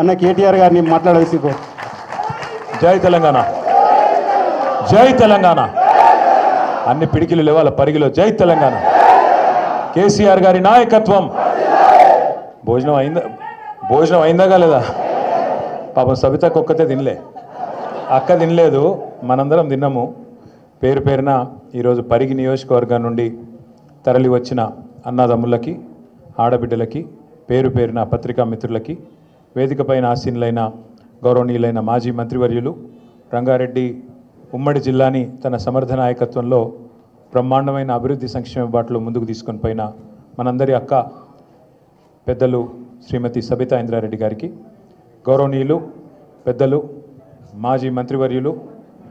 అన్న కేటీఆర్ గారిని మాట్లాడవలసి కోరు. జై తెలంగాణ, జై తెలంగాణ. అన్ని పిడికిలు లేవాల పరిగిలో జై తెలంగాణ. కేసీఆర్ గారి నాయకత్వం. భోజనం అయిందా కాలేదా? పాపం సబితకు ఒక్కతే తినలే, అక్క తినలేదు, మనందరం తిన్నాము. పేరు పేరున ఈరోజు పరిగి నియోజకవర్గం నుండి తరలి వచ్చిన అన్నదమ్ములకి, ఆడబిడ్డలకి, పేరు పేరున పత్రికా మిత్రులకి, వేదికపైన ఆసీనులైన గౌరవనీయులైన మాజీ మంత్రివర్యులు, రంగారెడ్డి ఉమ్మడి జిల్లాని తన సమర్థ నాయకత్వంలో బ్రహ్మాండమైన అభివృద్ధి సంక్షేమ బాటలో ముందుకు తీసుకొని పోయిన మనందరి అక్క పెద్దలు శ్రీమతి సబితా ఇంద్రారెడ్డి గారికి, గౌరవనీయులు పెద్దలు మాజీ మంత్రివర్యులు,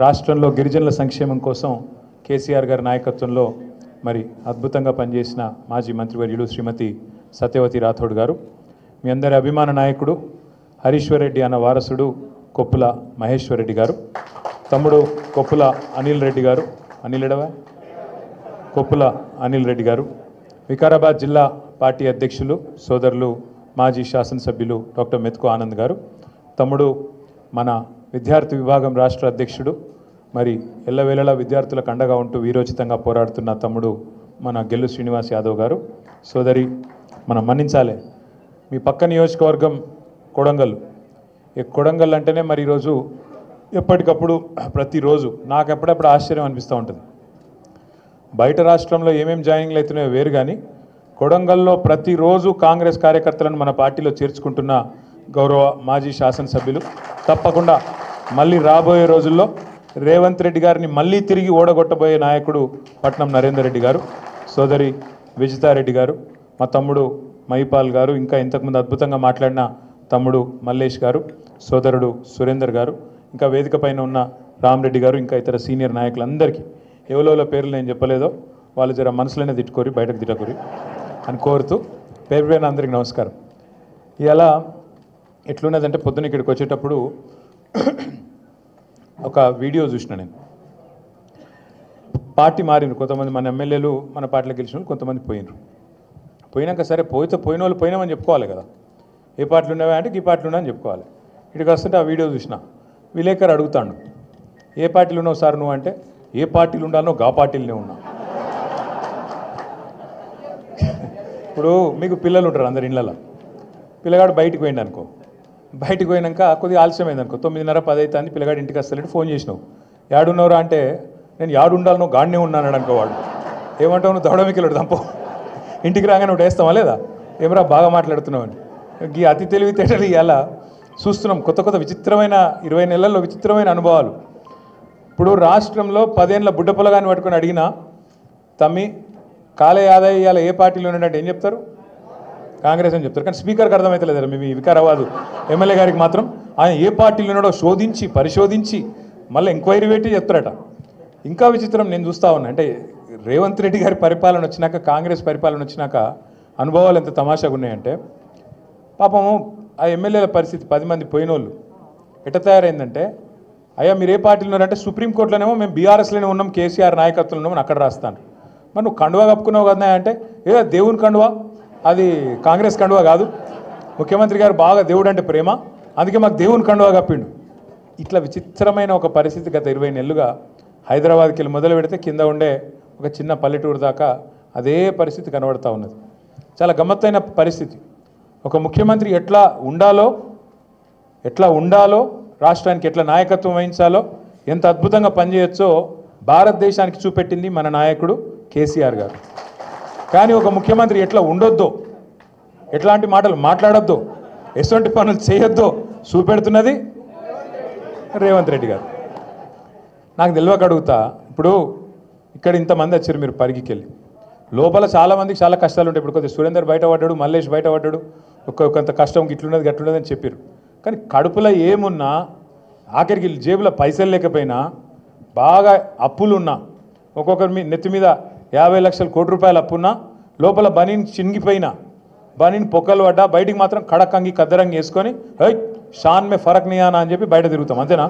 రాష్ట్రంలో గిరిజనుల సంక్షేమం కోసం కేసీఆర్ గారి నాయకత్వంలో మరి అద్భుతంగా పనిచేసిన మాజీ మంత్రివర్యులు శ్రీమతి సత్యవతి రాథోడ్ గారు, మీ అందరి అభిమాన నాయకుడు హరీశ్వర్ రెడ్డి అన్న వారసుడు కొప్పుల మహేశ్వర్ రెడ్డి గారు, తమ్ముడు కొప్పుల అనిల్ రెడ్డి గారు, కొప్పుల అనిల్ రెడ్డి గారు, వికారాబాద్ జిల్లా పార్టీ అధ్యక్షులు సోదరులు మాజీ శాసనసభ్యులు డాక్టర్ మెతుకు ఆనంద్ గారు, తమ్ముడు మన విద్యార్థి విభాగం రాష్ట్ర అధ్యక్షుడు, మరి ఎల్లవేళలా విద్యార్థులకు అండగా ఉంటూ వీరోచితంగా పోరాడుతున్న తమ్ముడు మన గెల్లు శ్రీనివాస్ యాదవ్ గారు, సోదరి మనం మన్నించాలి మీ పక్క నియోజకవర్గం కొడంగల్. ఈ కొడంగల్ అంటేనే మరి ఈరోజు ఎప్పటికప్పుడు ప్రతిరోజు నాకు ఎప్పుడప్పుడు ఆశ్చర్యం అనిపిస్తూ ఉంటుంది. బయట రాష్ట్రంలో ఏమేమి జాయినింగ్లు అవుతున్నాయో వేరు, కానీ కొడంగల్లో ప్రతిరోజు కాంగ్రెస్ కార్యకర్తలను మన పార్టీలో చేర్చుకుంటున్న గౌరవ మాజీ శాసనసభ్యులు, తప్పకుండా మళ్ళీ రాబోయే రోజుల్లో రేవంత్ రెడ్డి గారిని మళ్ళీ తిరిగి ఓడగొట్టబోయే నాయకుడు పట్నం నరేందర్ రెడ్డి గారు, సోదరి విజితారెడ్డి గారు, మా తమ్ముడు మహిపాల్ గారు, ఇంకా ఇంతకుముందు అద్భుతంగా మాట్లాడిన తమ్ముడు మల్లేష్ గారు, సోదరుడు సురేందర్ గారు, ఇంకా వేదిక పైన ఉన్న రామరెడ్డి గారు, ఇంకా ఇతర సీనియర్ నాయకులందరికీ ఎవరో పేర్లు నేను చెప్పలేదో వాళ్ళు జర మనసులోనే తిట్టుకోరి, బయటకు తిట్టకోరి అని కోరుతూ పేరు పైన అందరికీ నమస్కారం. ఇలా ఎట్లున్నదంటే పొద్దున్న ఇక్కడికి వచ్చేటప్పుడు ఒక వీడియో చూసిన నేను. పార్టీ మారింది, కొంతమంది మన ఎమ్మెల్యేలు మన పార్టీలో గెలిచిన కొంతమంది పోయినరు. పోయినాక సరే పోయిన వాళ్ళు పోయినామని చెప్పుకోవాలి కదా, ఏ పార్టీలు ఉన్నావా అంటే ఈ పార్టీలు ఉన్నాయని చెప్పుకోవాలి. ఇక్కడికి వస్తుంటే ఆ వీడియో చూసిన విలేకరు అడుగుతాడు, ఏ పార్టీలు ఉన్నావు సార్ నువ్వు అంటే, ఏ పార్టీలు ఉండాలనో గా పార్టీలనే ఉన్నా. ఇప్పుడు మీకు పిల్లలు ఉంటారు అందరు ఇళ్ళలో, పిల్లగాడు బయటికి పోయింది అనుకో, బయటికి పోయినాక కొద్దిగా ఆలస్యమైంది అనుకో, 9:30 10 అవుతుంది, పిల్లగాడు ఇంటికి వస్తలేడు, ఫోన్ చేసినావు, యాడున్నవరా అంటే నేను యాడు ఉండాలనో గాడినే ఉన్నాను అనుకో. వాడు ఏమంటావు, నువ్వు దవడమికెళ్ళడు దంపో, ఇంటికి రాగానే నువ్వు వేస్తావా లేదా, ఏమరా బాగా మాట్లాడుతున్నావు అని. ఈ అతి తెలివితేటలు ఇలా చూస్తున్నాం, కొత్త విచిత్రమైన 20 నెలల్లో విచిత్రమైన అనుభవాలు. ఇప్పుడు రాష్ట్రంలో 10 ఏళ్ళ బుడ్డపొలగాన్ని పట్టుకొని అడిగినా, తమ్మి కాలే ఆదాయ ఇవాళ ఏ పార్టీలో ఉన్నాడంటే ఏం చెప్తారు, కాంగ్రెస్ అని చెప్తారు. కానీ స్పీకర్కి అర్థమవుతలేదు, మీ వికారాబాద్ ఎమ్మెల్యే గారికి మాత్రం ఆయన ఏ పార్టీలో ఉన్నాడో శోధించి పరిశోధించి మళ్ళీ ఎంక్వైరీ పెట్టి చెప్తారట. ఇంకా విచిత్రం నేను చూస్తూ ఉన్నా, అంటే రేవంత్ రెడ్డి గారి పరిపాలన వచ్చినాక, కాంగ్రెస్ పరిపాలన వచ్చినాక అనుభవాలు ఎంత తమాషాగా ఉన్నాయంటే, పాపము ఆ ఎమ్మెల్యేల పరిస్థితి 10 మంది పోయిన వాళ్ళు ఎట్ట తయారైందంటే, అయ్యా మీరు ఏ పార్టీలో ఉన్నారంటే సుప్రీంకోర్టులోనేమో మేము బీఆర్ఎస్లోనే ఉన్నాం, కేసీఆర్ నాయకత్వంలో ఉన్నామని అక్కడ రాస్తాను. మరి నువ్వు కండువా కప్పుకున్నావు కదా అంటే, ఏ దేవుని కండువా, అది కాంగ్రెస్ కండువా కాదు, ముఖ్యమంత్రి గారు బాగా దేవుడు అంటే ప్రేమ, అందుకే మాకు దేవుని కండువా కప్పిండు. ఇట్లా విచిత్రమైన ఒక పరిస్థితి గత 20 నెలలుగా హైదరాబాద్కి వెళ్ళి మొదలు పెడితే కింద ఉండే ఒక చిన్న పల్లెటూరు దాకా అదే పరిస్థితి కనబడుతూ ఉన్నది. చాలా గమ్మత్తైన పరిస్థితి. ఒక ముఖ్యమంత్రి ఎట్లా ఉండాలో, రాష్ట్రానికి ఎట్లా నాయకత్వం వహించాలో, ఎంత అద్భుతంగా పనిచేయచ్చో భారతదేశానికి చూపెట్టింది మన నాయకుడు కేసీఆర్ గారు. కానీ ఒక ముఖ్యమంత్రి ఎట్లా ఉండొద్దో, ఎట్లాంటి మాటలు మాట్లాడొద్దో, ఎటువంటి పనులు చేయొద్దో చూపెడుతున్నది రేవంత్ రెడ్డి గారు. నాకు తెలియక అడుగుతా, ఇప్పుడు ఇక్కడ ఇంతమంది వచ్చారు, మీరు పరిగికి వెళ్ళి లోపల చాలామందికి చాలా కష్టాలు ఉంటాయి. ఇప్పుడు కొద్దిగా సురేందర్ బయటపడ్డాడు, మల్లేష్ బయటపడ్డాడు, కొంత కష్టం ఇట్లున్నది గట్లున్నది అని చెప్పారు. కానీ కడుపులో ఏమున్నా, ఆఖరికి జేబులో పైసలు లేకపోయినా, బాగా అప్పులున్నా, ఒక్కొక్కరి నెత్తి మీద 50 లక్షల కోటి రూపాయలు అప్పున్నా, లోపల బనీని చినిగిపోయినా, బనీని పొక్కలు పడ్డా, బయటికి మాత్రం కడకంగి కద్దరంగి వేసుకొని షాన్ మే ఫరక్ నియానా అని చెప్పి బయట తిరుగుతాం, అంతేనా?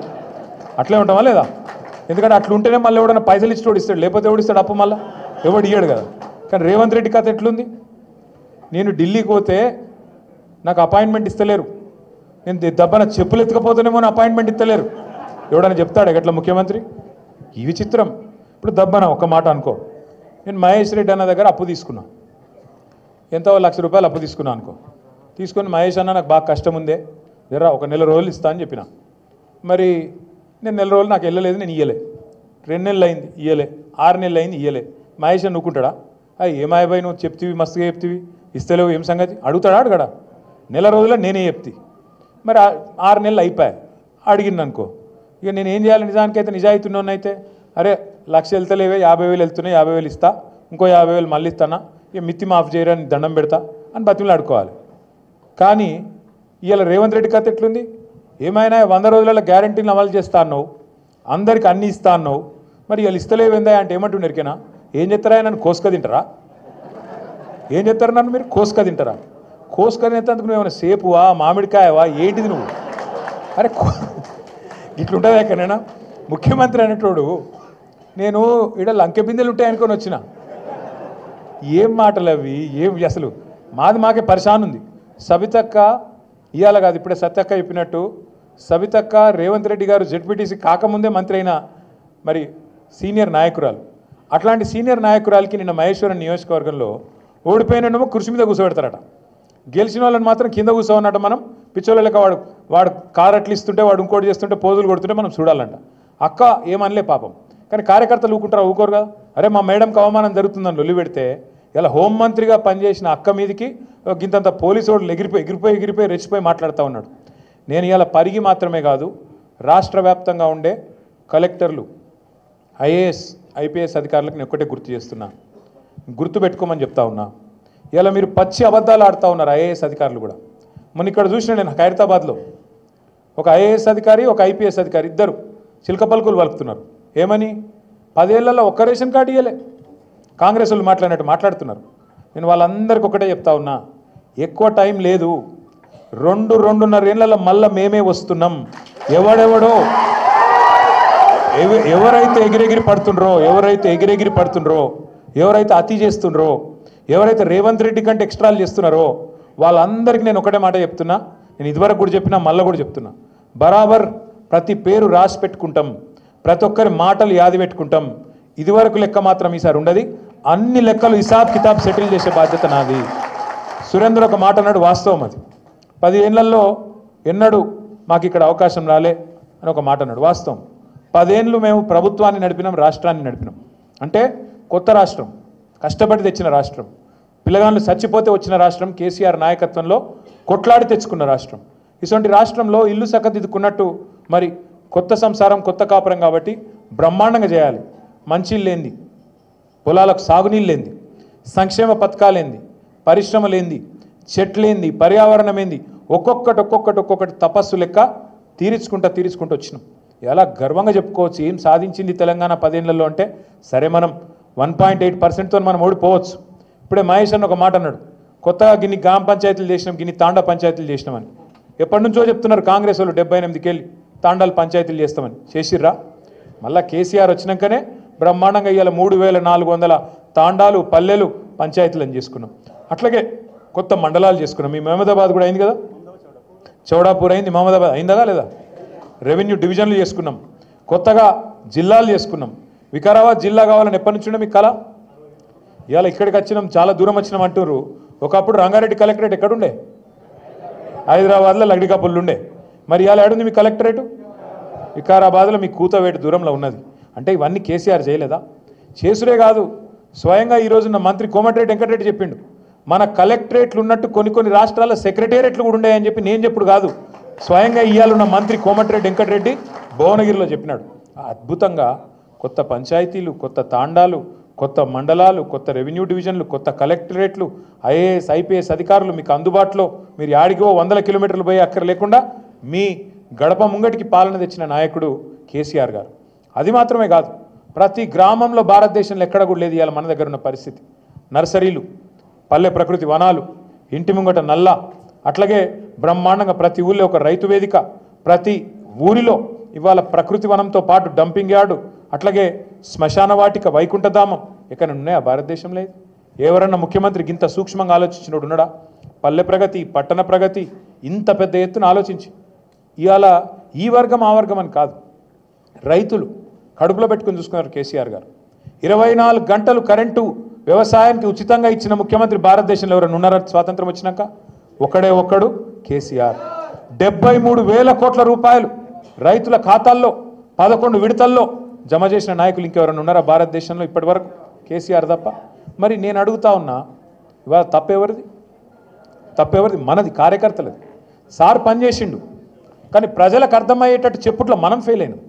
అట్లే ఉంటామా లేదా? ఎందుకంటే అట్లా ఉంటేనే మళ్ళీ ఎవడన్నా పైసలు ఇచ్చి ఇస్తాడు, లేకపోతే ఎవడిస్తాడు అప్పు, మళ్ళీ ఎవడు ఇయ్యాడు కదా. కానీ రేవంత్ రెడ్డి కథ ఎట్లుంది, నేను ఢిల్లీకి పోతే నాకు అపాయింట్మెంట్ ఇస్తలేరు, నేను దెబ్బన చెప్పులు ఎత్తుకపోతేనేమో అపాయింట్మెంట్ ఇస్తలేరు. ఎవడన్నా చెప్తాడు ఎట్లా ముఖ్యమంత్రి? ఈ విచిత్రం. ఇప్పుడు దబ్బన ఒక మాట అనుకో, నేను మహేష్ రెడ్డి అన్న దగ్గర అప్పు తీసుకున్నా, ఎంతో ₹1,00,000 అప్పు తీసుకున్నా అనుకో. తీసుకొని మహేష్ అన్న నాకు బాగా కష్టం ఉందే, జరా ఒక నెల రోజులు ఇస్తా అని చెప్పిన. మరి నేను నెల రోజులు నాకు వెళ్ళలేదు, నేను ఇయ్యలే. 2 నెలలు అయింది ఇయ్యలే, 6 నెలలు అయింది ఇయ్యలే. మహేష్ అని నువ్వుకుంటాడా? ఏమాయబాయి నువ్వు చెప్తివి, మస్తుగా చెప్తివి, ఇస్తలేవు, ఏం సంగతి అడుగుతాడా? అడగడా? నెల రోజుల్లో నేనే చెప్తి. మరి 6 నెలలు అయిపోయాయి, అడిగింది అనుకో. ఇక నేను ఏం చేయాలి? నిజానికైతే నిజాయితీ ఉన్నోన్నైతే అరే 1,00,000 వెళ్తలేవే, 50,000 వెళ్తున్నాయి, 50,000 ఇస్తా, ఇంకో 50,000 మళ్ళీ ఇస్తానా, ఇక మిత్తి మాఫ్ చేయరా, అని దండం పెడతా అని బతిమలు అడుకోవాలి. కానీ ఇవాళ రేవంత్ రెడ్డి కథ ఎట్లుంది? ఏమైనా 100 రోజులలో గ్యారంటీని అమలు చేస్తా అన్నావు, అందరికి అన్నీ ఇస్తా అన్నావు, మరి ఇవాళ ఇస్తలేవేందా అంటే ఏమంటుండే ఎరికేనా? ఏం చెప్తారా? నన్ను కోసుక తింటారా? ఏం చెప్తారు నన్ను మీరు? కోసుక తింటారా? కోసుక తినేందుకు నువ్వు ఏమైనా సేపువా, మామిడికాయవా, ఏంటిది నువ్వు? అరే ఇట్లుంటుంది ఎక్కడైనా? ముఖ్యమంత్రి అనేటోడు నేను ఇక్కడ లంకె బిందెలు ఉంటాయనుకొని వచ్చిన. ఏం మాటలు అవి? ఏం అసలు మాది మాకే పరిశాన్ ఉంది. సబితక్క ఇవాళ కాదు, ఇప్పుడే సత్యక్క చెప్పినట్టు, సబితక్క రేవంత్ రెడ్డి గారు జెడ్పీటీసీ కాకముందే మంత్రి అయిన మరి సీనియర్ నాయకురాలు. అట్లాంటి సీనియర్ నాయకురాలకి నిన్న మహేశ్వరం నియోజకవర్గంలో ఓడిపోయినమో కుర్చీ మీద కూర్చోబెడతారట, గెలిచిన వాళ్ళని మాత్రం కింద కూర్చోవన్నట్టు. మనం పిచ్చోళ్ళక వాడు కారు అట్లు ఇస్తుంటే, వాడు ఇంకోటి చేస్తుంటే, పోజులు కొడుతుంటే మనం చూడాలంట. అక్క ఏమనలే పాపం, కానీ కార్యకర్తలు ఊరుకుంటారా? ఊరుకోరు కదా. అరే మా మేడంకి అవమానం జరుగుతుందని లొల్లి పెడితే ఇలా హోంమంత్రిగా పనిచేసిన అక్క మీదకి గింతంత పోలీసు వాళ్ళు ఎగిరిపోయి రెచ్చిపోయి మాట్లాడుతూ ఉన్నాడు. నేను ఇలా పరిగి మాత్రమే కాదు, రాష్ట్ర వ్యాప్తంగా ఉండే కలెక్టర్లు, ఐఏఎస్ ఐపీఎస్ అధికారులకు నేను ఒక్కటే గుర్తు చేస్తున్నా, గుర్తుపెట్టుకోమని చెప్తా ఉన్నా. ఇలా మీరు పచ్చి అబద్ధాలు ఆడుతూ ఉన్నారు ఐఏఎస్ అధికారులు కూడా. మొన్న ఇక్కడ చూసిన నేను ఖైరతాబాద్లో ఒక ఐఏఎస్ అధికారి, ఒక ఐపీఎస్ అధికారి, ఇద్దరు చిలక పలుకులు పలుకుతున్నారు. ఏమని? 10 ఏళ్లలో ఒక్క రేషన్ కార్డు ఇవ్వలే. కాంగ్రెస్ వాళ్ళు మాట్లాడినట్టు మాట్లాడుతున్నారు. నేను వాళ్ళందరికీ ఒకటే చెప్తా ఉన్నా, ఎక్కువ టైం లేదు, 2-2.5 ఏళ్లలో మళ్ళీ మేమే వస్తున్నాం. ఎవరైతే ఎగిరెగిరి పడుతుండ్రో, ఎవరైతే అతి చేస్తుండ్రో, ఎవరైతే రేవంత్ రెడ్డి కంటే ఎక్స్ట్రాలు చేస్తున్నారో వాళ్ళందరికీ నేను ఒకటే మాట చెప్తున్నా. నేను ఇదివరకు కూడా చెప్పినా, మళ్ళీ కూడా చెప్తున్నా, బరాబర్ ప్రతి పేరు రాసి పెట్టుకుంటాం, ప్రతి ఒక్కరి మాటలు యాది పెట్టుకుంటాం. ఇదివరకు లెక్క మాత్రం ఈసారి ఉండదు. అన్ని లెక్కలు హిసాబ్ కితాబ్ సెటిల్ చేసే బాధ్యత నాది. సురేంద్ర ఒక మాట అన్నాడు, వాస్తవం అది. 10 ఏళ్లలో ఎన్నడూ మాకు ఇక్కడ అవకాశం రాలే అని ఒక మాట అన్నాడు, వాస్తవం. 10 ఏళ్ళు మేము ప్రభుత్వాన్ని నడిపినాం, రాష్ట్రాన్ని నడిపినాం. అంటే కొత్త రాష్ట్రం, కష్టపడి తెచ్చిన రాష్ట్రం, పిల్లగాళ్ళు చచ్చిపోతే వచ్చిన రాష్ట్రం, కేసీఆర్ నాయకత్వంలో కొట్లాడి తెచ్చుకున్న రాష్ట్రం. ఇటువంటి రాష్ట్రంలో ఇల్లు చక్కదిద్దుకున్నట్టు మరి కొత్త సంసారం, కొత్త కాపురం కాబట్టి బ్రహ్మాండంగా చేయాలి. మంచిళ్ళేంది, పొలాలకు సాగునీళ్ళేంది, సంక్షేమ పథకాలేంది, పరిశ్రమలేంది, చెట్లేంది, పర్యావరణం ఏంది, ఒక్కొక్కటి తపస్సు లెక్క తీర్చుకుంటూ వచ్చినాం. ఎలా గర్వంగా చెప్పుకోవచ్చు ఏం సాధించింది తెలంగాణ 10 ఏళ్లలో అంటే. సరే మనం 1.8%తో మనం ఓడిపోవచ్చు. ఇప్పుడే మహేష్ అన్న ఒక మాట అన్నాడు, కొత్తగా గిన్ని గ్రామ పంచాయతీలు చేసినాం, గిన్ని తాండా పంచాయతీలు చేసినామని. ఎప్పటి నుంచో చెప్తున్నారు కాంగ్రెస్ వాళ్ళు, 78కెళ్ళి తాండాలు పంచాయతీలు చేస్తామని. చేసిర్రా? మళ్ళీ కేసీఆర్ వచ్చినాకనే బ్రహ్మాండంగా ఇవాళ 3,400 తాండాలు, పల్లెలు, పంచాయతీలు అని చేసుకున్నాం. అట్లాగే కొత్త మండలాలు చేసుకున్నాం. మీ మహమ్మదాబాద్ కూడా అయింది కదా, చౌడాపూర్ అయింది, మహమ్మదాబాద్ అయిందా లేదా? రెవెన్యూ డివిజన్లు చేసుకున్నాం, కొత్తగా జిల్లాలు చేసుకున్నాం. వికారాబాద్ జిల్లా కావాలని ఎప్పటి నుంచి ఉండే మీ కళ? ఇవాళ ఇక్కడికి వచ్చినాం, చాలా దూరం వచ్చినాం అంటున్నారు. ఒకప్పుడు రంగారెడ్డి కలెక్టరేట్ ఎక్కడుండే? హైదరాబాద్లో లగ్డికాపుల్లు ఉండే. మరి ఇవాళ ఏడుంది మీ కలెక్టరేటు? వికారాబాద్లో మీ కూతవేటు దూరంలో ఉన్నది. అంటే ఇవన్నీ కేసీఆర్ చేయలేదా? చేసుడే కాదు, స్వయంగా ఈరోజున్న మంత్రి కోమటిరెడ్డి వెంకటరెడ్డి చెప్పిండు, మన కలెక్టరేట్లు ఉన్నట్టు కొన్ని రాష్ట్రాల సెక్రటేరియట్లు కూడా ఉన్నాయని చెప్పి నేను చెప్పుడు కాదు, స్వయంగా ఇయ్యాలున్న మంత్రి కోమటిరెడ్డి వెంకటరెడ్డి భువనగిరిలో చెప్పినాడు. అద్భుతంగా కొత్త పంచాయతీలు, కొత్త తాండాలు, కొత్త మండలాలు, కొత్త రెవెన్యూ డివిజన్లు, కొత్త కలెక్టరేట్లు, ఐఏఎస్ ఐపీఎస్ అధికారులు మీకు అందుబాటులో, మీరు యాడిగో 100 కిలోమీటర్లు పోయి అక్కర లేకుండా మీ గడప ముంగటికి పాలన తెచ్చిన నాయకుడు కేసీఆర్ గారు. అది మాత్రమే కాదు, ప్రతి గ్రామంలో భారతదేశంలో ఎక్కడ కూడా లేదు ఇవాళ మన దగ్గర ఉన్న పరిస్థితి. నర్సరీలు, పల్లె ప్రకృతి వనాలు, ఇంటి ముంగట నల్ల, అట్లాగే బ్రహ్మాండంగా ప్రతి ఊళ్ళో ఒక రైతు వేదిక, ప్రతి ఊరిలో ఇవాళ ప్రకృతి వనంతో పాటు డంపింగ్ యార్డు, అట్లాగే శ్మశాన వాటిక, వైకుంఠధామం ఎక్కడ ఉన్నాయా భారతదేశంలో? ఎవరన్నా ముఖ్యమంత్రికి ఇంత సూక్ష్మంగా ఆలోచించినోడు ఉన్నాడా? పల్లె ప్రగతి, పట్టణ ప్రగతి, ఇంత పెద్ద ఎత్తున ఆలోచించి ఇవాళ ఈ వర్గం ఆ వర్గం అని కాదు, రైతులు కడుపులో పెట్టుకుని చూసుకున్నారు కేసీఆర్ గారు. 24 గంటలు కరెంటు వ్యవసాయానికి ఉచితంగా ఇచ్చిన ముఖ్యమంత్రి భారతదేశంలో ఎవరైనా ఉన్నారా స్వాతంత్రం వచ్చినాక? ఒకడే ఒక్కడు కేసీఆర్. 73,000 కోట్ల రూపాయలు రైతుల ఖాతాల్లో 11 విడతల్లో జమ చేసిన నాయకులు ఇంకెవరైనా ఉన్నారా భారతదేశంలో ఇప్పటి వరకు? కేసీఆర్ తప్ప. మరి నేను అడుగుతా ఉన్నా, ఇవాళ తప్పెవరిది? మనది, కార్యకర్తలది. సార్ పనిచేసిండు, కానీ ప్రజలకు అర్థమయ్యేటట్టు చెప్పుట్లో మనం ఫెయిల్ అయినాం,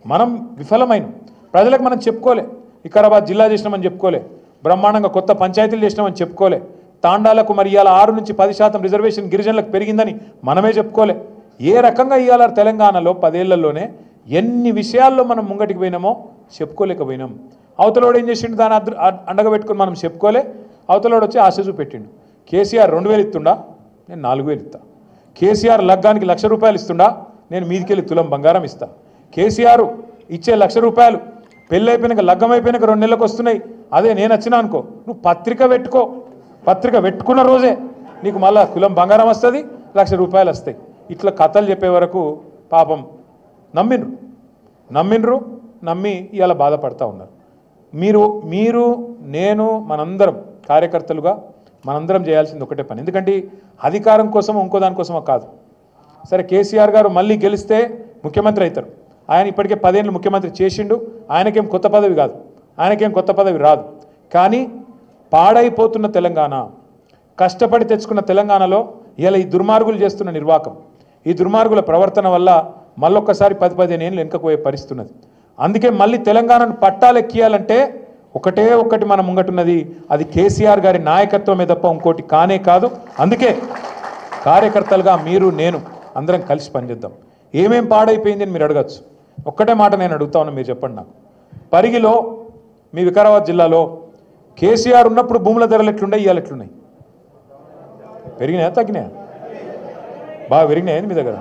మనం విఫలమైన. ప్రజలకు మనం చెప్పుకోలే, వికారాబాద్ జిల్లా చేసినామని చెప్పుకోలే, బ్రహ్మాండంగా కొత్త పంచాయతీలు చేసినామని చెప్పుకోలే, తాండాలకు మరి ఇవాళ 6 నుంచి 10% రిజర్వేషన్ గిరిజనులకు పెరిగిందని మనమే చెప్పుకోలే. ఏ రకంగా ఇవాళ తెలంగాణలో 10 ఏళ్లలోనే ఎన్ని విషయాల్లో మనం ముంగటికి పోయినామో చెప్పుకోలేకపోయినాం. అవతలోడు ఏం చేసిండు, దాన్ని అండగా పెట్టుకుని మనం చెప్పుకోలే. అవతలోడు వచ్చి ఆశ చూపెట్టిండు. కేసీఆర్ 2,000 ఇస్తుండా, నేను 4,000 ఇస్తా. కేసీఆర్ లగ్గానికి 1,00,000 రూపాయలు ఇస్తుండా, నేను మీదికెళ్ళి తులం బంగారం ఇస్తా. కేసీఆర్ ఇచ్చే 1,00,000 రూపాయలు పెళ్ళి అయిపోయినాక, లగ్గం అయిపోయినాక 2 నెలలకు వస్తున్నాయి. అదే నేను వచ్చినా అనుకో, నువ్వు పత్రిక పెట్టుకో, పత్రిక పెట్టుకున్న రోజే నీకు మళ్ళా తులం బంగారం వస్తుంది, 1,00,000 రూపాయలు వస్తాయి. ఇట్లా కథలు చెప్పే వరకు పాపం నమ్మిండ్రు, నమ్మి ఇవాళ బాధపడతా ఉన్నారు. మీరు నేను మనందరం కార్యకర్తలుగా మనందరం చేయాల్సింది ఒకటే పని. ఎందుకంటే అధికారం కోసం ఇంకో దానికోసమో కాదు. సరే, కేసీఆర్ గారు మళ్ళీ గెలిస్తే ముఖ్యమంత్రి అవుతారు. ఆయన ఇప్పటికే 10 ఏళ్ళు ముఖ్యమంత్రి చేసిండు. ఆయనకేం కొత్త పదవి కాదు, ఆయనకేం కొత్త పదవి రాదు. కానీ పాడైపోతున్న తెలంగాణ, కష్టపడి తెచ్చుకున్న తెలంగాణలో ఇలా ఈ దుర్మార్గులు చేస్తున్న నిర్వాకం, ఈ దుర్మార్గుల ప్రవర్తన వల్ల మళ్ళొక్కసారి 10-15 ఏళ్ళు వెనుకపోయే పరిస్థితి ఉన్నది. అందుకే మళ్ళీ తెలంగాణను పట్టాలెక్కియాలంటే ఒకటి మన ముంగటున్నది, అది కేసీఆర్ గారి నాయకత్వమే తప్ప ఇంకోటి కానే కాదు. అందుకే కార్యకర్తలుగా మీరు నేను అందరం కలిసి పనిచేద్దాం. ఏమేం పాడైపోయింది అని మీరు అడగచ్చు. ఒక్కటే మాట నేను అడుగుతా ఉన్నా, మీరు చెప్పండి నాకు. పరిగిలో మీ వికారాబాద్ జిల్లాలో కేసీఆర్ ఉన్నప్పుడు భూముల ధరలు ఎట్లున్నాయి, ఇవాళ ఎట్లున్నాయి? పెరిగినాయా తగ్గినాయా? బాగా పెరిగినాయని మీ దగ్గర?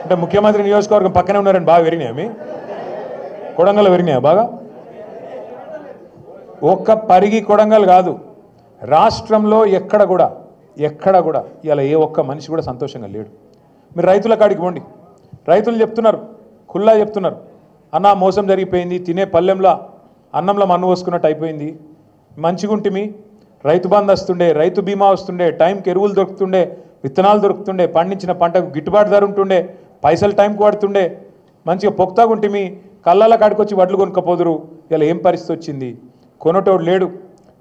అంటే ముఖ్యమంత్రి నియోజకవర్గం పక్కనే ఉన్నారని బాగా పెరిగినాయా? మీ కొడంగల్ పెరిగినాయా బాగా? ఒక్క పరిగి కొడంగల్ కాదు, రాష్ట్రంలో ఎక్కడ కూడా ఇలా ఏ ఒక్క మనిషి కూడా సంతోషంగా లేడు. మీరు రైతుల కాడికి పోండి, రైతులు చెప్తున్నారు, ఖుల్లా చెప్తున్నారు, అన్న మోసం జరిగిపోయింది, తినే పల్లెంలో అన్నంలో మన్ను పోసుకున్నట్టు అయిపోయింది, మంచిగుంటిమి, రైతు బంధు వస్తుండే, రైతు బీమా వస్తుండే, టైంకి ఎరువులు దొరుకుతుండే, విత్తనాలు దొరుకుతుండే, పండించిన పంటకు గిట్టుబాటు ధర ఉంటుండే, పైసలు టైంకి పడుతుండే, మంచిగా పొక్తాగుంటిమి, కళ్ళల కాడికి వచ్చి వడ్లు కొనుక్కపోదురు. ఇలా ఏం పరిస్థితి వచ్చింది? కొనటోడు లేడు,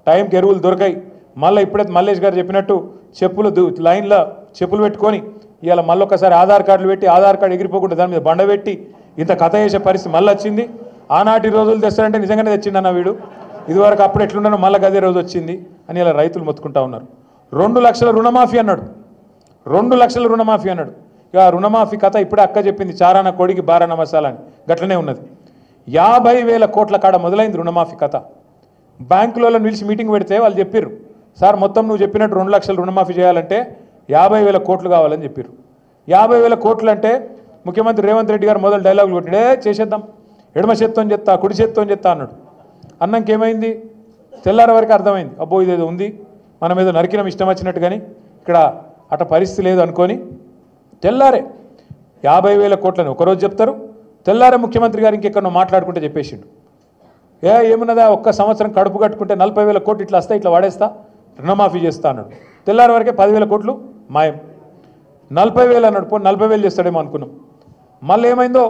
టైంకి ఎరువులు దొరకాయి. మళ్ళీ ఇప్పుడైతే మల్లేష్ గారు చెప్పినట్టు చెప్పులు లైన్లో చెప్పులు పెట్టుకొని ఇవాళ మళ్ళొక్కసారి ఆధార్ కార్డులు పెట్టి, ఆధార్ కార్డు ఎగిరిపోకుండా దాని మీద బండ పెట్టి ఇంత కథ చేసే పరిస్థితి మళ్ళీ వచ్చింది. ఆనాటి రోజులు తెస్తారంటే నిజంగానే తెచ్చిండన్న వీడు, ఇదివరకు అప్పుడు ఎట్లున్నానో మళ్ళీ గదే రోజు వచ్చింది అని ఇలా రైతులు మొత్తుకుంటా ఉన్నారు. 2 లక్షల రుణమాఫీ అన్నాడు, 2 లక్షల రుణమాఫీ అన్నాడు. ఇక రుణమాఫీ కథ ఇప్పుడే అక్క చెప్పింది, చారాన కోడికి బారాన మసాలా అని, గట్లనే ఉన్నది. 50,000 కోట్ల కాడ మొదలైంది రుణమాఫీ కథ. బ్యాంకులలో నిలిచి మీటింగ్ పెడితే వాళ్ళు చెప్పారు, సార్ మొత్తం నువ్వు చెప్పినట్టు 2 లక్షలు రుణమాఫీ చేయాలంటే 50,000 కోట్లు కావాలని చెప్పారు. 50,000 కోట్లు అంటే ముఖ్యమంత్రి రేవంత్ రెడ్డి గారు మొదలు డైలాగులు కొట్టిడే, చేసేద్దాం, ఎడమ చేత్తో చెప్తా, కుడి చేత్తో చెప్తా అన్నాడు. అన్నంకి ఏమైంది? తెల్లారి వరకు అర్థమైంది, అబ్బో ఇదేదో ఉంది, మనం ఏదో నరికినం ఇష్టం వచ్చినట్టు, కానీ ఇక్కడ అట పరిస్థితి లేదు అనుకొని తెల్లారే 50,000 కోట్లని ఒకరోజు చెప్తారు, తెల్లారే ముఖ్యమంత్రి గారు ఇంకెక్కడో మాట్లాడుకుంటే చెప్పేసిండు. ఏమున్నదా, ఒక్క సంవత్సరం కడుపు కట్టుకుంటే 40,000 కోట్లు ఇట్లా వస్తాయి, ఇట్లా వాడేస్తా, రుణమాఫీ చేస్తా అన్నాడు. తెల్లారి వరకే 10,000 కోట్లు మాయం. 40,000 అన్నాడు, పో 40,000 చేస్తాడేమో అనుకున్నాం. మళ్ళీ ఏమైందో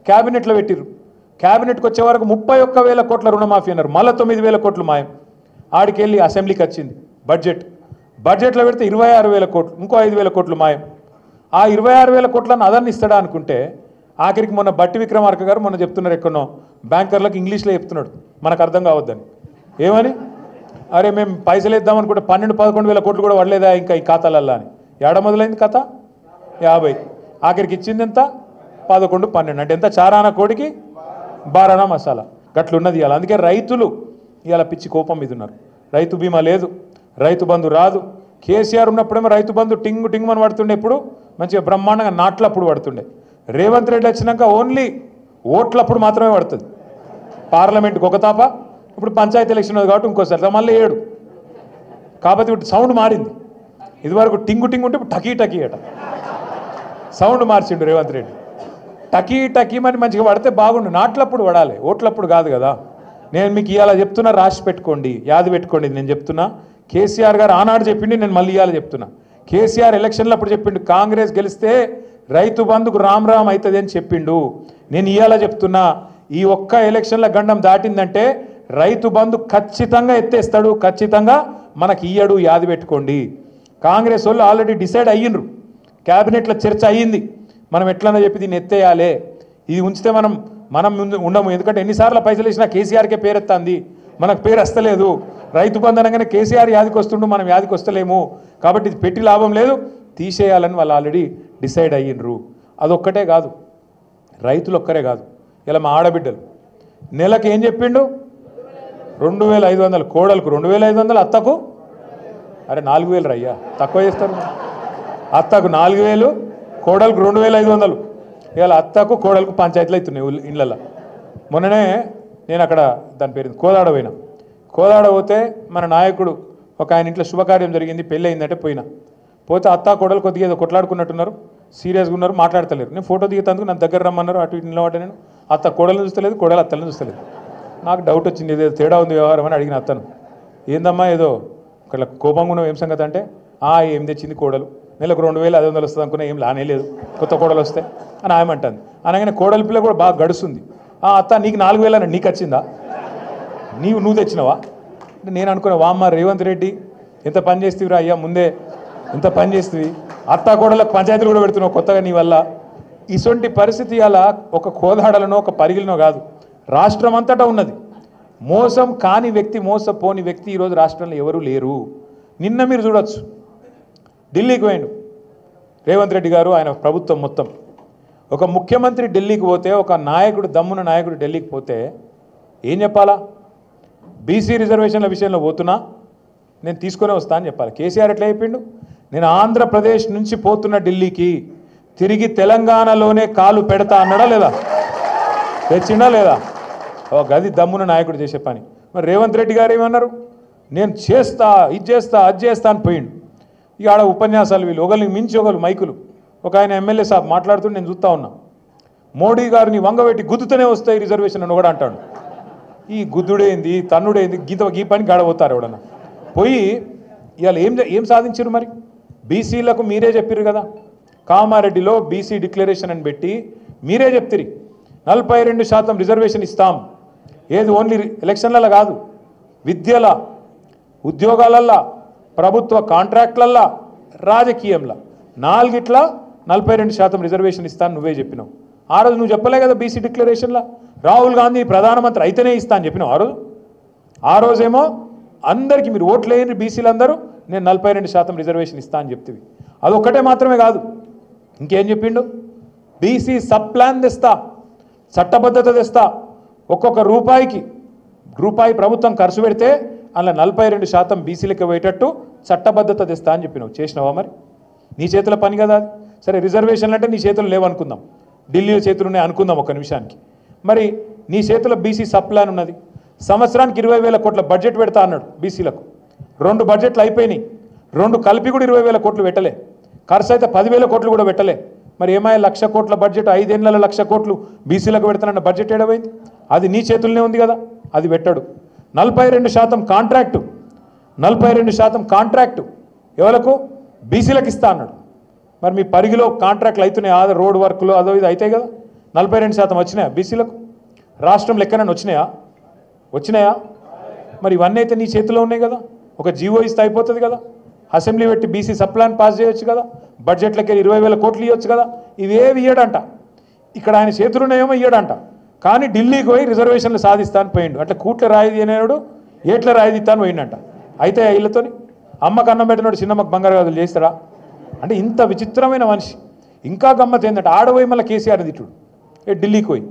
క్యాబినెట్లో పెట్టిరు, క్యాబినెట్కి వచ్చే వరకు 31,000 కోట్ల రుణమాఫీ అన్నారు, మళ్ళీ 9,000 కోట్లు మాయం. ఆడికి వెళ్ళి అసెంబ్లీకి వచ్చింది బడ్జెట్లో పెడితే 26,000 కోట్లు, ఇంకో 5,000 కోట్లు మాయం. ఆ 26,000 కోట్లను అదన్ని ఇస్తాడా అనుకుంటే ఆఖరికి మొన్న బట్టి విక్రమార్క గారు మొన్న చెప్తున్నారు, ఎక్కడో బ్యాంకర్లకు ఇంగ్లీష్లో చెప్తున్నాడు, మనకు అర్థం కావద్దని. ఏమని? అరే మేము పైసలు ఇద్దామనుకుంటే 12-11,000 కోట్లు కూడా పడలేదా ఇంకా ఈ ఖాతాలల్లా అని. ఏడ మొదలైంది కథ? 50. ఆఖరికి ఇచ్చింది ఎంత? 11-12. అంటే ఎంత? చారాన కోడికి బారానా మసాలా, గట్లున్నది ఇవాళ. అందుకే రైతులు ఇవాళ పిచ్చి కోపం మీద ఉన్నారు. రైతు బీమా లేదు, రైతు బంధు రాదు. కేసీఆర్ ఉన్నప్పుడేమో రైతు బంధు టింగ్ అని పడుతుండే, ఇప్పుడు మంచిగా బ్రహ్మాండంగా నాట్లప్పుడు పడుతుండే. రేవంత్ రెడ్డి వచ్చినాక ఓన్లీ ఓట్లప్పుడు మాత్రమే పడుతుంది. పార్లమెంట్కి ఒక తాప, ఇప్పుడు పంచాయతీ ఎలక్షన్ ఉంది కాబట్టి ఇంకోసారి మళ్ళీ 7. కాబట్టి ఇప్పుడు సౌండ్ మారింది. ఇదివరకు టింగు టింగు ఉంటే ఇప్పుడు టకీ టకీ అట సౌండ్ మార్చిండు రేవంత్ రెడ్డి. టకీ టకీ మరి మంచిగా పడితే బాగుండు. నాట్లప్పుడు పడాలి, ఓట్లప్పుడు కాదు కదా. నేను మీకు ఇవాళ చెప్తున్నా, రాసి పెట్టుకోండి, యాది పెట్టుకోండి. నేను చెప్తున్నా, కేసీఆర్ గారు ఆనాడు చెప్పిండి, నేను మళ్ళీ ఇవాళ చెప్తున్నా. కేసీఆర్ ఎలక్షన్లో అప్పుడు చెప్పిండు కాంగ్రెస్ గెలిస్తే రైతు బంధుకు రామ్ రామ్ అవుతుంది అని చెప్పిండు. నేను ఇవాళ చెప్తున్నా, ఈ ఒక్క ఎలక్షన్ల గండం దాటిందంటే రైతు బంధు ఖచ్చితంగా ఎత్తేస్తాడు, ఖచ్చితంగా మనకి ఇయ్యడు, యాది పెట్టుకోండి. కాంగ్రెస్ వాళ్ళు ఆల్రెడీ డిసైడ్ అయ్యిండ్రు, క్యాబినెట్లో చర్చ అయ్యింది. మనం ఎట్లన్నా చెప్పి దీన్ని ఎత్తేయాలి, ఇది ఉంచితే మనం ముందు ఉండము. ఎందుకంటే ఎన్నిసార్లు పైసలు ఇచ్చినా కేసీఆర్కే పేరెత్తాంది, మనకు పేరు వస్తలేదు. రైతు బంధు అనగానే కేసీఆర్ యాదికి వస్తుండు, మనం యాదికి వస్తలేము, కాబట్టి ఇది పెట్టి లాభం లేదు, తీసేయాలని వాళ్ళు ఆల్రెడీ డిసైడ్ అయ్యిండ్రు. అదొక్కటే కాదు, రైతులు ఒక్కరే కాదు, ఇలా మా ఆడబిడ్డలు నెలకు ఏం చెప్పిండు, 2500 కోడలకు 2500, అత్తకు అరే 4000 రయ్యా, తక్కువ చేస్తారు. అత్తకు 4000, కోడలకు 2500. ఇవాళ అత్తకు కోడలకు పంచాయతీలు అవుతున్నాయి ఇళ్ళల్లో. మొన్ననే నేను అక్కడ దాని పేరు కోదాడ పోయినా. కోదాడ పోతే మన నాయకుడు ఒక ఆయన ఇంట్లో శుభకార్యం జరిగింది, పెళ్ళి అయిందంటే పోతే అత్త కోడలు కొద్దిగా ఏదో కొట్లాడుకున్నట్టున్నారు, సీరియస్గా ఉన్నారు, మాట్లాడతలేరు. నేను ఫోటో దిగేందుకు నన్ను దగ్గర రమ్మన్నారు, అటు ఇటు నిలబడ్డా. నేను అత్త కోడలను చూస్తలేదు, కోడలు అత్తలను చూస్తలేదు. నాకు డౌట్ వచ్చింది, ఏదో తేడా ఉంది వ్యవహారం అని అడిగిన అత్తను. ఏందమ్మా ఏదో ఒకళ్ళ కోపంగా ఉన్నావు, ఏం సంగతి అంటే ఏం తెచ్చింది కోడలు, నెలకు 2500 వస్తుంది అనుకున్నా, ఏం లానే లేదు, కొత్త కోడలు వస్తే అని ఆయమంటుంది. అనగానే కోడలి పిల్ల కూడా బాగా గడుస్తుంది. అత్త నీకు 4000 అని నీకు వచ్చిందా, నువ్వు తెచ్చినావా? నేను అనుకున్నా, వామ్మ రేవంత్ రెడ్డి ఎంత పని చేస్తేవిరా అయ్యా, ముందే ఎంత పని చేస్తేవి, అత్త కోడలకు పంచాయతీలు కూడా పెడుతున్నావు కొత్తగా నీ వల్ల. ఇటువంటి పరిస్థితి అలా ఒక కోదాడలనో ఒక పరిగిలనో కాదు, రాష్ట్రం అంతటా ఉన్నది. మోసం కాని వ్యక్తి, మోసపోని వ్యక్తి ఈరోజు రాష్ట్రంలో ఎవరూ లేరు. నిన్న మీరు చూడొచ్చు, ఢిల్లీకి పోయిండు రేవంత్ రెడ్డి గారు, ఆయన ప్రభుత్వం మొత్తం. ఒక ముఖ్యమంత్రి ఢిల్లీకి పోతే, ఒక నాయకుడు దమ్మున నాయకుడు ఢిల్లీకి పోతే ఏం చెప్పాలా? బీసీ రిజర్వేషన్ల విషయంలో పోతున్నా, నేను తీసుకునే వస్తా అని చెప్పాలి. కేసీఆర్ ఎట్లా చెప్పిండు, నేను ఆంధ్రప్రదేశ్ నుంచి పోతున్న ఢిల్లీకి, తిరిగి తెలంగాణలోనే కాలు పెడతా అన్నాడా లేదా? తెచ్చిండా లేదా? ఒక గది దమ్మున నాయకుడు చేసే పని. మరి రేవంత్ రెడ్డి గారు ఏమన్నారు, నేను చేస్తా, ఇది చేస్తా, అది చేస్తా అని పోయిండు. ఇక ఆడ ఉపన్యాసాలు వీళ్ళు ఒకరికి మించి ఒకరు మైకులు. ఒక ఆయన ఎమ్మెల్యే సాబ్ మాట్లాడుతుంటే నేను చూస్తూ ఉన్నా, మోడీ గారిని వంగబెట్టి గుద్దుతూనే వస్తాయి రిజర్వేషన్ అని కూడా అంటాడు. ఈ గుద్దుడేంది, తన్నుడేంది, గీ పని గాడబోతారు ఎవడన్నా పోయి. ఇవాళ ఏం సాధించారు మరి? బీసీలకు మీరే చెప్పారు కదా, కామారెడ్డిలో బీసీ డిక్లరేషన్ అని పెట్టి మీరే చెప్తిరి 42% రిజర్వేషన్ ఇస్తాం. ఏది ఓన్లీ ఎలక్షన్లలో కాదు, విద్యల, ఉద్యోగాలల్లా, ప్రభుత్వ కాంట్రాక్ట్లల్లా, రాజకీయంలో, 4 42% రిజర్వేషన్ ఇస్తాను నువ్వే చెప్పినావు. ఆ రోజు నువ్వు చెప్పలే కదా బీసీ డిక్లరేషన్లో, రాహుల్ గాంధీ ప్రధానమంత్రి అయితేనే ఇస్తా అని చెప్పినావు ఆ రోజు. ఆ రోజేమో అందరికీ మీరు ఓట్లు వేయండి బీసీలందరూ, నేను 42% రిజర్వేషన్ ఇస్తా అని చెప్తివి. అదొక్కటే మాత్రమే కాదు, ఇంకేం చెప్పిండు, బీసీ సబ్ ప్లాన్ తెస్తా, చట్టబద్ధత తెస్తా, ఒక్కొక్క రూపాయి ప్రభుత్వం ఖర్చు పెడితే అలా 42% బీసీలకు పోయేటట్టు చట్టబద్ధత తెస్తా అని చెప్పినావు. చేసినావా మరి? నీ చేతుల పని కదా అది. సరే రిజర్వేషన్లు అంటే నీ చేతులు లేవనుకుందాం, ఢిల్లీ చేతులు ఉన్నాయి అనుకుందాం ఒక నిమిషానికి. మరి నీ చేతిలో బీసీ సబ్ ప్లాన్ ఉన్నది, సంవత్సరానికి 20,000 కోట్ల బడ్జెట్ పెడతా అన్నాడు బీసీలకు. 2 బడ్జెట్లు అయిపోయినాయి, 2 కలిపి కూడా 20,000 కోట్లు పెట్టలే, ఖర్చు అయితే 10,000 కోట్లు కూడా పెట్టలే. మరి ఏమైనా 1,00,000 కోట్ల బడ్జెట్, 5 ఏళ్లలో 1,00,000 కోట్లు బీసీలకు పెడతానన్న బడ్జెట్ ఏడవైంది? అది నీ చేతుల్లోనే ఉంది కదా, అది పెట్టాడు. 42% కాంట్రాక్టు, 42% కాంట్రాక్టు ఎవరకు? బీసీలకు ఇస్తా అన్నాడు. మరి మీ పరిగిలో కాంట్రాక్ట్లు అవుతున్నాయి, ఆ రోడ్ వర్క్లు అదో ఇది అవుతాయి కదా, 42% వచ్చినాయా బీసీలకు? రాష్ట్రంలో ఎక్కడైనా వచ్చినాయా? మరి ఇవన్నీ అయితే నీ చేతిలో ఉన్నాయి కదా, ఒక జీవో ఇస్తే అయిపోతుంది కదా, అసెంబ్లీ పెట్టి బీసీ సబ్ ప్లాన్ పాస్ చేయొచ్చు కదా, బడ్జెట్లకి 20,000 కోట్లు ఇవ్వచ్చు కదా. ఇవేవి ఇయ్యడంట, ఇక్కడ ఆయన చేతులున్నాయేమో ఇయ్యడంట. కానీ ఢిల్లీకి పోయి రిజర్వేషన్లు సాధిస్తాను పోయిండు. అట్లా కూట్ల రాయిది అనేవాడు ఏట్ల రాయిది ఇస్తాను పోయిండంట. అయితే ఇళ్ళతోని అమ్మకు అన్నం పెట్టినాడు, చిన్నమ్మకు బంగారు గాజులు చేస్తారా అంటే? ఇంత విచిత్రమైన మనిషి. ఇంకా గమ్మత్ ఏంటంటే ఆడపోయి మళ్ళీ కేసీఆర్ తిట్టుడు. ఢిల్లీకి పోయి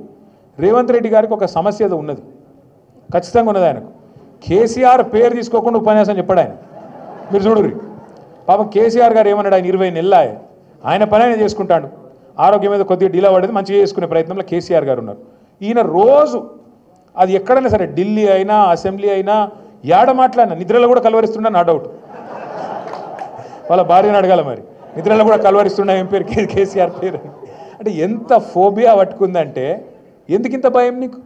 రేవంత్ రెడ్డి గారికి ఒక సమస్య ఏదో ఉన్నది, ఖచ్చితంగా ఉన్నది ఆయనకు. కేసీఆర్ పేరు తీసుకోకుండా ఉపన్యాసం చెప్పాడు ఆయన. మీరు చూడుర్రి, పాపం కేసీఆర్ గారు ఏమన్నాడు, ఆయన 20 నెలలు ఆయన పని ఆయన చేసుకుంటాడు, ఆరోగ్యం మీద కొద్దిగా డీలా పడేది, మంచిగా చేసుకునే ప్రయత్నంలో కేసీఆర్ గారు ఉన్నారు. ఈయన రోజు అది ఎక్కడైనా సరే, ఢిల్లీ అయినా అసెంబ్లీ అయినా ఏడ మాట్లాడినా నిద్రలో కూడా కలవరిస్తున్నా నా డౌట్. వాళ్ళ భార్యను అడగాల మరి నిద్రలో కూడా కలవరిస్తున్నా ఏం పేరు కేసీఆర్ పేరు అంటే ఎంత ఫోబియా పట్టుకుందంటే ఎందుకు ఇంత భయం నీకు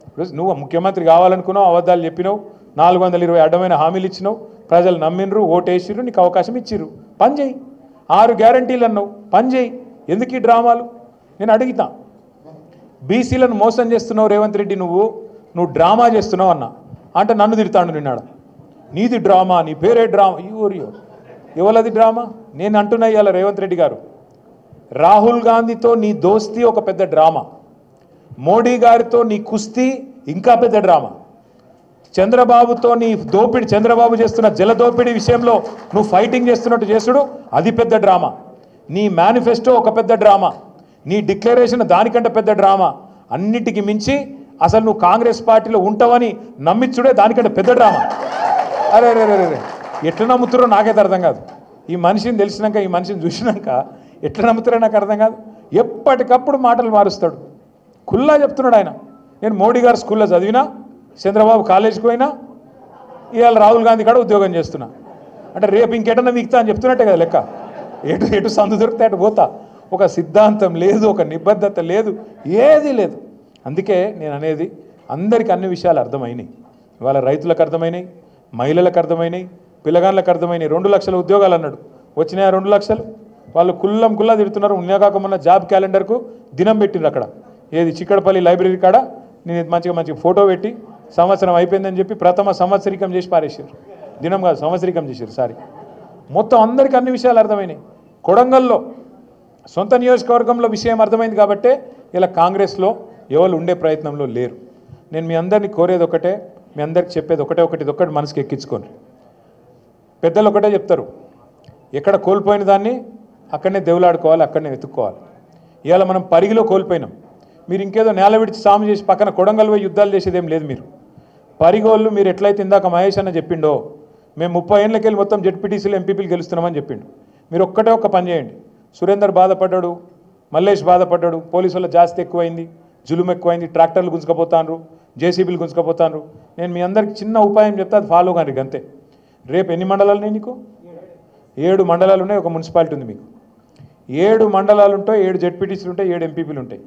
ఇప్పుడు నువ్వు ముఖ్యమంత్రి కావాలనుకున్నావు అబద్ధాలు చెప్పినావు 420 అడ్డమైన హామీలు ఇచ్చినావు ప్రజలు నమ్మినరు ఓటేసిర్రు నీకు అవకాశం ఇచ్చిర్రు పని చేయి 6 గ్యారంటీలు అన్నావు పని చేయి ఎందుకు ఈ డ్రామాలు నేను అడుగుతా బీసీలను మోసం చేస్తున్నావు రేవంత్ రెడ్డి నువ్వు డ్రామా చేస్తున్నావు అన్నా అంటే నన్ను తిడతాడు నిన్నాడు నీది డ్రామా నీ పేరే డ్రామా యూరియో ఎవరది డ్రామా నేను అంటున్నా ఇవాళ రేవంత్ రెడ్డి గారు రాహుల్ గాంధీతో నీ దోస్తీ ఒక పెద్ద డ్రామా మోడీ గారితో నీ కుస్తీ ఇంకా పెద్ద డ్రామా చంద్రబాబుతో నీ దోపిడి చంద్రబాబు చేస్తున్న జల దోపిడీ విషయంలో నువ్వు ఫైటింగ్ చేస్తున్నట్టు చేసుడు అది పెద్ద డ్రామా నీ మేనిఫెస్టో ఒక పెద్ద డ్రామా నీ డిక్లరేషన్ దానికంటే పెద్ద డ్రామా అన్నిటికీ మించి అసలు నువ్వు కాంగ్రెస్ పార్టీలో ఉంటావని నమ్మించుడే దానికంటే పెద్ద డ్రామా అరే రే రే రే ఎట్లా నమ్ముతారో నాకైతే అర్థం కాదు ఈ మనిషిని తెలిసినాక ఈ మనిషిని చూసినాక ఎట్లా నమ్ముతారో నాకు అర్థం కాదు ఎప్పటికప్పుడు మాటలు మారుస్తాడు ఖుల్లా చెప్తున్నాడు ఆయన నేను మోడీ గారు స్కూల్లో చదివినా చంద్రబాబు కాలేజీకి పోయినా ఇవాళ రాహుల్ గాంధీ కాడ ఉద్యోగం చేస్తున్నా అంటే రేపు ఇంకెటన్నా మిగతా అని చెప్తున్నట్టే కదా లెక్క ఎటు సందు దొరికితే అటు పోతా ఒక సిద్ధాంతం లేదు ఒక నిబద్ధత లేదు ఏది లేదు అందుకే నేను అనేది అందరికీ అన్ని విషయాలు అర్థమైనాయి ఇవాళ రైతులకు అర్థమైనాయి మహిళలకు అర్థమైనాయి పిల్లగాళ్ళకు అర్థమైనాయి 2 లక్షల ఉద్యోగాలు అన్నాడు వచ్చినాయా 2 లక్షలు వాళ్ళు కుల్లా తిడుతున్నారు ఉన్నకాకమున్న జాబ్ క్యాలెండర్కు దినం పెట్టిండ్రు అక్కడ ఏది చిక్కడపల్లి లైబ్రరీ కాడ నేను మంచిగా ఫోటో పెట్టి సంవత్సరం అయిపోయిందని చెప్పి ప్రథమ సంవత్సరికం చేసి పారేసారు దినం కాదు సంవత్సరికం చేశారు సారీ మొత్తం అందరికీ అన్ని విషయాలు అర్థమైనాయి కొడంగల్లో సొంత నియోజకవర్గంలో విషయం అర్థమైంది కాబట్టే ఇలా కాంగ్రెస్లో ఎవరు ఉండే ప్రయత్నంలో లేరు నేను మీ అందరినీ కోరేది ఒకటే మీ అందరికి చెప్పేది ఒకటి మనసుకి ఎక్కించుకోండి పెద్దలు ఒకటే చెప్తారు ఎక్కడ కోల్పోయిన దాన్ని అక్కడనే దేవులాడుకోవాలి అక్కడనే వెతుక్కోవాలి ఇవాళ మనం పరిగిలో కోల్పోయినాం మీరు ఇంకేదో నేల విడిచి సాము చేసి పక్కన కొడంగల్ పోయి యుద్ధాలు చేసేదేం లేదు మీరు పరిగోళ్ళు మీరు ఎట్లయితే ఇందాక మహేష్ అన్న చెప్పిండో మేము 30 ఏళ్ళకి వెళ్ళి మొత్తం జెడ్పీటీసీలు ఎంపీపీలు గెలుస్తున్నామని చెప్పిండు మీరు ఒక్క పని చేయండి సురేందర్ బాధపడ్డాడు మల్లేష్ బాధపడ్డాడు పోలీసుల జాస్తి ఎక్కువైంది జులుం ఎక్కువైంది ట్రాక్టర్లు గుంజుకపోతాను జేసీబీలు గుంజుకపోతాను నేను మీ అందరికి చిన్న ఉపాయం చెప్తే అది ఫాలో కానీ అంతే రేపు ఎన్ని మండలాలు ఉన్నాయి నీకు 7 మండలాలు ఉన్నాయి ఒక మున్సిపాలిటీ ఉంది మీకు 7 మండలాలు ఉంటాయి 7 జెడ్పీటీసీలు ఉంటాయి 7 ఎంపీపీలు ఉంటాయి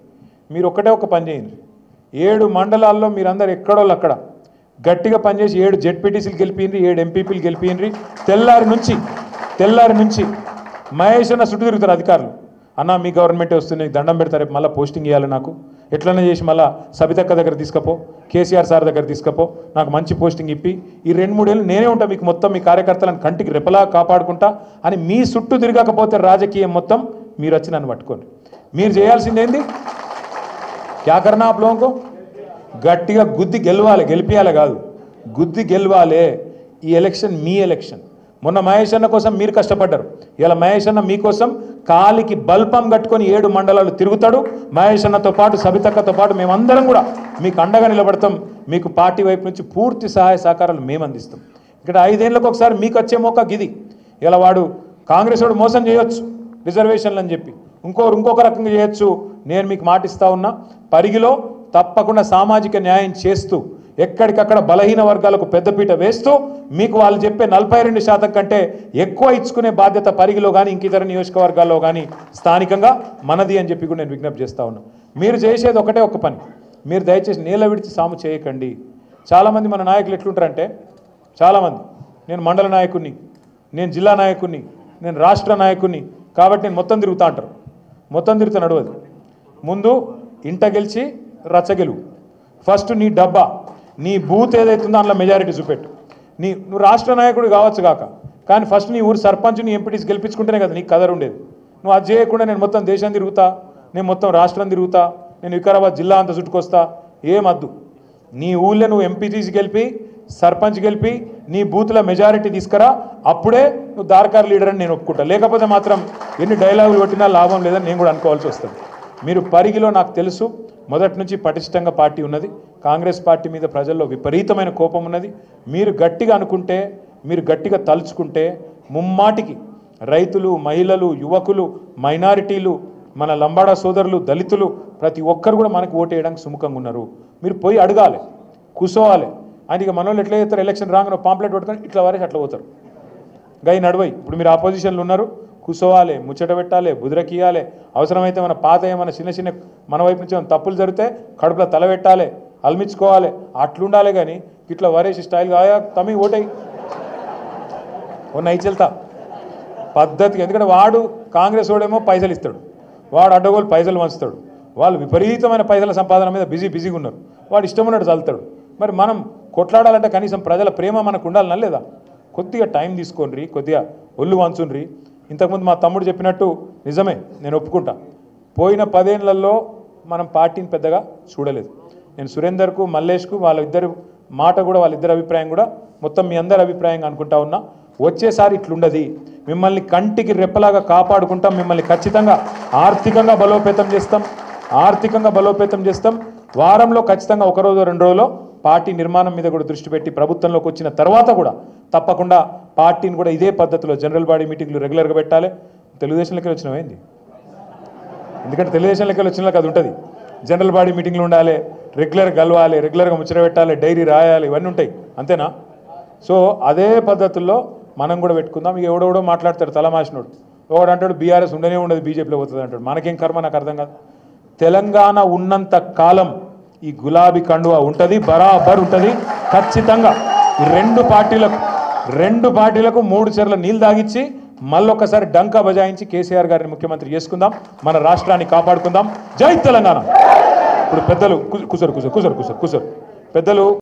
మీరు ఒక పని చేయండి 7 మండలాల్లో మీరందరూ ఎక్కడోళ్ళు అక్కడ గట్టిగా పనిచేసి 7 జెడ్పీటీసీలు గెలిపిండ్రి 7 ఎంపీపీలు గెలిపిండ్రి తెల్లారి నుంచి మహేష్ అన్న చుట్టూ తిరుగుతారు అధికారులు అన్న మీ గవర్నమెంటే వస్తుంది దండం పెడతారు రేపు మళ్ళీ పోస్టింగ్ ఇవ్వాలి నాకు ఎట్లనే చేసి మళ్ళీ సబితక్క దగ్గర తీసుకపో కేసీఆర్ సార్ దగ్గర తీసుకపో నాకు మంచి పోస్టింగ్ ఇప్పి ఈ 2-3 ఏళ్ళు నేనే ఉంటా మీకు మొత్తం మీ కార్యకర్తలను కంటికి రెపలా కాపాడుకుంటా అని మీ చుట్టూ తిరగకపోతే రాజకీయం మొత్తం మీరు వచ్చి నన్ను పట్టుకోండి మీరు చేయాల్సింది ఏంది క్యా కర్నా ఆప్ లోగోं को గట్టిగా గుద్ది గెలిపియాలి కాదు గుద్ది గెలవాలి ఈ ఎలక్షన్ మీ ఎలక్షన్ మొన్న మహేష్ అన్న కోసం మీరు కష్టపడ్డారు ఇలా మహేష్ అన్న మీకోసం కాలికి బల్పం కట్టుకొని 7 మండలాలు తిరుగుతాడు మహేష్ అన్నతో పాటు సబితక్కతో పాటు మేమందరం కూడా మీకు అండగా నిలబడతాం మీకు పార్టీ వైపు నుంచి పూర్తి సహాయ సహకారాలు మేము అందిస్తాం ఇక్కడ 5 ఏళ్ళకి ఒకసారి మీకు వచ్చే మోకా గిది ఇలా వాడు కాంగ్రెస్ వాడు మోసం చేయొచ్చు రిజర్వేషన్లు అని చెప్పి ఇంకొక రకంగా చేయొచ్చు నేను మీకు మాటిస్తా ఉన్నా పరిగిలో తప్పకుండా సామాజిక న్యాయం చేస్తూ ఎక్కడికక్కడ బలహీన వర్గాలకు పెద్దపీట వేస్తూ మీకు వాళ్ళు చెప్పే 42% కంటే ఎక్కువ ఇచ్చుకునే బాధ్యత పరిగిలో కానీ ఇంక ఇతర నియోజకవర్గాల్లో కానీ స్థానికంగా మనది అని చెప్పి కూడా నేను విజ్ఞప్తి చేస్తా ఉన్నాను మీరు చేసేది ఒక పని మీరు దయచేసి నేల విడిచి సాము చేయకండి చాలామంది మన నాయకులు ఎట్లుంటారంటే చాలామంది నేను మండల నాయకుడిని నేను జిల్లా నాయకుడిని నేను రాష్ట్ర నాయకుడిని కాబట్టి నేను మొత్తం తిరుగుతా అంటారు మొత్తం తిరుగుతా నడవదు ముందు ఇంట గెలిచి రచ్చగెలువు ఫస్ట్ నీ డబ్బా నీ బూత్ ఏదైతుందో అందులో మెజారిటీ చూపెట్టు నువ్వు రాష్ట్ర నాయకుడు కావచ్చు కాక కానీ ఫస్ట్ నీ ఊరు సర్పంచ్ నీ ఎంపీటీస్ గెలిపించుకుంటేనే కదా నీకు కదర్ ఉండేది నువ్వు అది చేయకుండా నేను మొత్తం దేశం తిరుగుతా నేను మొత్తం రాష్ట్రం తిరుగుతా నేను వికారాబాద్ జిల్లా అంతా చుట్టుకొస్తా ఏమద్దు నీ ఊళ్ళో నువ్వు ఎంపీటీసీ గెలిపి సర్పంచ్ గెలిపి నీ బూత్ల మెజారిటీ తీసుకురా అప్పుడే నువ్వు దార్కార్ లీడర్ అని నేను ఒప్పుకుంటా లేకపోతే మాత్రం ఎన్ని డైలాగులు కొట్టినా లాభం లేదని నేను కూడా అనుకోవాల్సి వస్తుంది మీరు పరిగిలో నాకు తెలుసు మొదటి నుంచి పటిష్టంగా పార్టీ ఉన్నది కాంగ్రెస్ పార్టీ మీద ప్రజల్లో విపరీతమైన కోపం ఉన్నది మీరు గట్టిగా అనుకుంటే మీరు గట్టిగా తలుచుకుంటే ముమ్మాటికి రైతులు మహిళలు యువకులు మైనారిటీలు మన లంబాడా సోదరులు దళితులు ప్రతి ఒక్కరు కూడా మనకు ఓటు వేయడానికి సుముఖంగా ఉన్నారు మీరు పోయి అడగాలి కూర్చోవాలి ఆయన ఇక మనోళ్ళు ఎట్లా చేస్తారు ఎలక్షన్ రాగానే పాంప్లెట్ పట్టుకొని ఇట్లా వారేసి అట్లా పోతారు గై నడవై. ఇప్పుడు మీరు ఆపోజిషన్లు ఉన్నారు, కూర్చోవాలి, ముచ్చట పెట్టాలి, బుదిరకియాలి, అవసరమైతే మన పాత ఏమైనా చిన్న చిన్న మన వైపు నుంచి ఏమైనా తప్పులు జరిగితే కడుపులో తల పెట్టాలి, అల్మించుకోవాలి, అట్లుండాలి. కానీ ఇట్లా వరేసి స్టైల్ ఆయా తమి ఓటై ఓ నైచెల్తా పద్ధతికి. ఎందుకంటే వాడు కాంగ్రెస్ వాడేమో పైసలు ఇస్తాడు, వాడు అడ్డగోలు పైసలు వంచుతాడు, వాళ్ళు విపరీతమైన పైసల సంపాదన మీద బిజీగా ఉన్నారు, వాడు ఇష్టం ఉన్నట్టు చల్లుతాడు. మరి మనం కొట్లాడాలంటే కనీసం ప్రజల ప్రేమ మనకు ఉండాలన్నా లేదా? కొద్దిగా టైం తీసుకోండి, కొద్దిగా ఒళ్ళు వంచుండ్రి. ఇంతకుముందు మా తమ్ముడు చెప్పినట్టు నిజమే, నేను ఒప్పుకుంటా. పోయిన 10 ఏళ్లలో మనం పార్టీని పెద్దగా చూడలేదు. నేను సురేందర్కు, మల్లేష్కు వాళ్ళిద్దరు మాట కూడా, వాళ్ళిద్దరి అభిప్రాయం కూడా మొత్తం మీ అందరి అభిప్రాయంగా అనుకుంటా ఉన్నా. వచ్చేసారి ఇట్లుండది, మిమ్మల్ని కంటికి రెప్పలాగా కాపాడుకుంటాం, మిమ్మల్ని ఖచ్చితంగా ఆర్థికంగా బలోపేతం చేస్తాం. వారంలో ఖచ్చితంగా 1 రోజు 2 రోజులో పార్టీ నిర్మాణం మీద కూడా దృష్టి పెట్టి ప్రభుత్వంలోకి వచ్చిన తర్వాత కూడా తప్పకుండా పార్టీని కూడా ఇదే పద్ధతిలో జనరల్ బాడీ మీటింగ్లు రెగ్యులర్గా పెట్టాలి. తెలుగుదేశంలోకి వచ్చినవేంది? ఎందుకంటే తెలుగుదేశంలోకి వచ్చిన అది ఉంటుంది. జనరల్ బాడీ మీటింగ్లు ఉండాలి, రెగ్యులర్గా కలవాలి, రెగ్యులర్గా ముచ్చట పెట్టాలి, డైరీ రాయాలి, ఇవన్నీ ఉంటాయి, అంతేనా? సో అదే పద్ధతుల్లో మనం కూడా పెట్టుకుందాం. ఇక ఎవడెవడో మాట్లాడతాడు తలమాసినోడు, ఒకడు అంటాడు బీఆర్ఎస్ ఉండనే ఉండదు, బీజేపీలో పోతుంది అంటాడు. మనకేం కర్మ, నాకు అర్థం కాదు. తెలంగాణ ఉన్నంత కాలం ఈ గులాబీ కండువా ఉంటుంది, బరాబర్ ఉంటుంది ఖచ్చితంగా. ఈ రెండు పార్టీలకు 3 చెర్ల నీళ్ళు తాగిచ్చి మళ్ళొక్కసారి డంకా బజాయించి కేసీఆర్ గారిని ముఖ్యమంత్రి చేసుకుందాం, మన రాష్ట్రాన్ని కాపాడుకుందాం. జై తెలంగాణ. ఇప్పుడు పెద్దలు కూసరు పెద్దలు